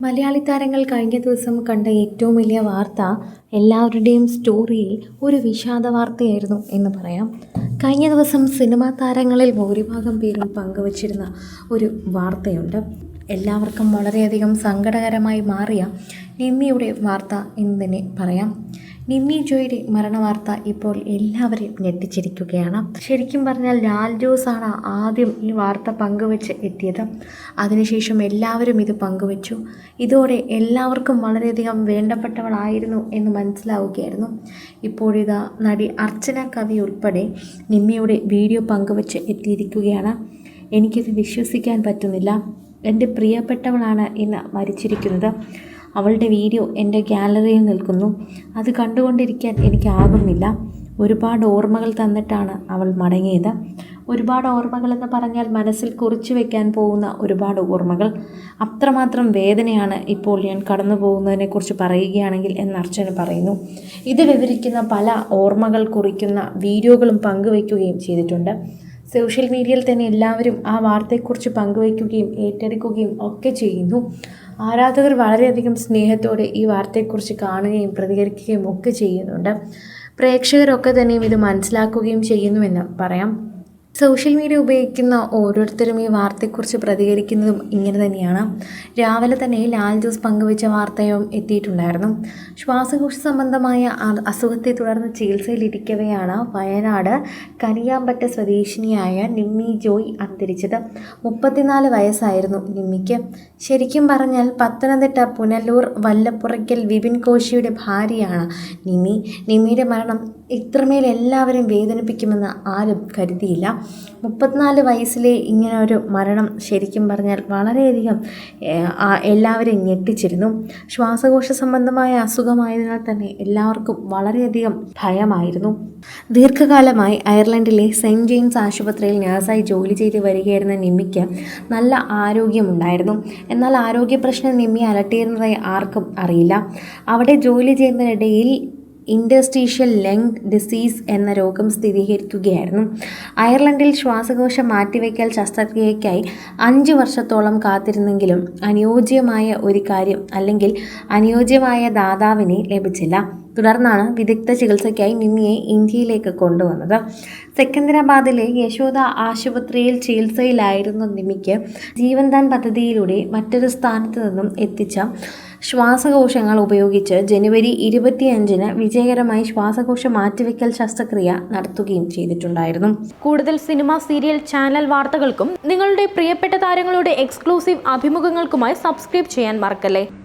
മലയാളി താരങ്ങൾ കഴിഞ്ഞ ദിവസം കണ്ട ഏറ്റവും വലിയ വാർത്ത എല്ലാവരുടെയും സ്റ്റോറിയിൽ ഒരു വിഷാദ വാർത്തയായിരുന്നു എന്ന് പറയാം. കഴിഞ്ഞ ദിവസം സിനിമാ താരങ്ങളിൽ ഭൂരിഭാഗം പേരും പങ്കുവച്ചിരുന്ന ഒരു വാർത്തയുണ്ട്. എല്ലാവർക്കും വളരെയധികം സങ്കടകരമായി മാറിയ നിമ്മിയുടെ വാർത്ത എന്ന് തന്നെ പറയാം. നിമ്മി ജോയുടെ മരണവാർത്ത ഇപ്പോൾ എല്ലാവരെയും ഞെട്ടിച്ചിരിക്കുകയാണ്. ശരിക്കും പറഞ്ഞാൽ ലാൽ ജോസാണ് ആദ്യം ഈ വാർത്ത പങ്കുവെച്ച് എത്തിയത്. അതിനുശേഷം എല്ലാവരും ഇത് പങ്കുവച്ചു. ഇതോടെ എല്ലാവർക്കും വളരെയധികം വേണ്ടപ്പെട്ടവളായിരുന്നു എന്ന് മനസ്സിലാവുകയായിരുന്നു. ഇപ്പോഴിതാ നടി അർച്ചന കവി ഉൾപ്പെടെ നിമ്മിയുടെ വീഡിയോ പങ്കുവെച്ച് എത്തിയിരിക്കുകയാണ്. എനിക്കിത് വിശ്വസിക്കാൻ പറ്റുന്നില്ല. എൻ്റെ പ്രിയപ്പെട്ടവളാണ് ഇന്ന് മരിച്ചിരിക്കുന്നത്. അവളുടെ വീഡിയോ എൻ്റെ ഗാലറിയിൽ നിൽക്കുന്നു. അത് കണ്ടുകൊണ്ടിരിക്കാൻ എനിക്കാകുന്നില്ല. ഒരുപാട് ഓർമ്മകൾ തന്നിട്ടാണ് അവൾ മടങ്ങിയത്. ഒരുപാട് ഓർമ്മകളെന്ന് പറഞ്ഞാൽ മനസ്സിൽ കുറിച്ചു വയ്ക്കാൻ പോകുന്ന ഒരുപാട് ഓർമ്മകൾ. അത്രമാത്രം വേദനയാണ് ഇപ്പോൾ ഞാൻ കടന്നു പോകുന്നതിനെക്കുറിച്ച് പറയുകയാണെങ്കിൽ എന്ന് അർച്ചന പറയുന്നു. ഇത് വിവരിക്കുന്ന പല ഓർമ്മകൾ കുറിക്കുന്ന വീഡിയോകളും പങ്കുവയ്ക്കുകയും ചെയ്തിട്ടുണ്ട്. സോഷ്യൽ മീഡിയയിൽ തന്നെ എല്ലാവരും ആ വാർത്തയെക്കുറിച്ച് പങ്കുവയ്ക്കുകയും ഏറ്റെടുക്കുകയും ഒക്കെ ചെയ്യുന്നു. ആരാധകർ വളരെയധികം സ്നേഹത്തോടെ ഈ വാർത്തയെക്കുറിച്ച് കാണുകയും പ്രതികരിക്കുകയും ഒക്കെ ചെയ്യുന്നുണ്ട്. പ്രേക്ഷകരൊക്കെ തന്നെയും ഇത് മനസ്സിലാക്കുകയും ചെയ്യുന്നുവെന്ന് പറയാം. സോഷ്യൽ മീഡിയ ഉപയോഗിക്കുന്ന ഓരോരുത്തരും ഈ വാർത്തയെക്കുറിച്ച് പ്രതികരിക്കുന്നതും ഇങ്ങനെ തന്നെയാണ്. രാവിലെ തന്നെ ലാൽ ജോസ് പങ്കുവച്ച വാർത്തയും എത്തിയിട്ടുണ്ടായിരുന്നു. ശ്വാസകോശ സംബന്ധമായ അസുഖത്തെ തുടർന്ന് ചികിത്സയിലിരിക്കവെയാണ് വയനാട് കനിയാമ്പറ്റ സ്വദേശിനിയായ നിമ്മി ജോയ് അന്തരിച്ചത്. 34 വയസ്സായിരുന്നു നിമ്മിക്ക്. ശരിക്കും പറഞ്ഞാൽ പത്തനംതിട്ട പുനലൂർ വല്ലപ്പുറയ്ക്കൽ വിപിൻ കോശിയുടെ ഭാര്യയാണ് നിമ്മി. നിമ്മിയുടെ മരണം ഇത്രമേൽ എല്ലാവരും വേദനിപ്പിക്കുമെന്ന് ആരും കരുതിയില്ല. 34 വയസ്സിലെ ഇങ്ങനെ ഒരു മരണം ശരിക്കും പറഞ്ഞാൽ വളരെയധികം എല്ലാവരെയും ഞെട്ടിച്ചിരുന്നു. ശ്വാസകോശ സംബന്ധമായ അസുഖമായതിനാൽ തന്നെ എല്ലാവർക്കും വളരെയധികം ഭയമായിരുന്നു. ദീർഘകാലമായി അയർലൻഡിലെ സെൻറ്റ് ജെയിംസ് ആശുപത്രിയിൽ നഴ്സായി ജോലി ചെയ്ത് വരികയായിരുന്ന നിമ്മിക്ക് നല്ല ആരോഗ്യമുണ്ടായിരുന്നു. എന്നാൽ ആരോഗ്യ പ്രശ്നം നിമ്മി അലട്ടിയിരുന്നതായി ആർക്കും അറിയില്ല. അവിടെ ജോലി ചെയ്യുന്നതിനിടയിൽ ഇൻറ്റർസ്റ്റീഷ്യൽ ലങ് ഡിസീസ് എന്ന രോഗം സ്ഥിരീകരിക്കുകയായിരുന്നു. അയർലൻഡിൽ ശ്വാസകോശ മാറ്റിവയ്ക്കൽ ശസ്ത്രക്രിയയ്ക്കായി 5 വർഷത്തോളം കാത്തിരുന്നെങ്കിലും അനുയോജ്യമായ ഒരു കാര്യം അല്ലെങ്കിൽ അനുയോജ്യമായ ദാതാവിനെ ലഭിച്ചില്ല. തുടർന്നാണ് വിദഗ്ധ ചികിത്സയ്ക്കായി നിമ്മിയെ ഇന്ത്യയിലേക്ക് കൊണ്ടുവന്നത്. സെക്കന്ദരാബാദിലെ യശോദ ആശുപത്രിയിൽ ചികിത്സയിലായിരുന്ന നിമ്മിക്ക് ജീവൻദാൻ പദ്ധതിയിലൂടെ മറ്റൊരു സ്ഥാനത്ത് നിന്നും എത്തിച്ച ശ്വാസകോശങ്ങൾ ഉപയോഗിച്ച് ജനുവരി 25-ന് വിജയകരമായി ശ്വാസകോശ മാറ്റിവെക്കൽ ശസ്ത്രക്രിയ നടത്തുകയും ചെയ്തിട്ടുണ്ടായിരുന്നു. കൂടുതൽ സിനിമ, സീരിയൽ, ചാനൽ വാർത്തകൾക്കും നിങ്ങളുടെ പ്രിയപ്പെട്ട താരങ്ങളുടെ എക്സ്ക്ലൂസീവ് അഭിമുഖങ്ങൾക്കുമായി സബ്സ്ക്രൈബ് ചെയ്യാൻ മറക്കല്ലേ.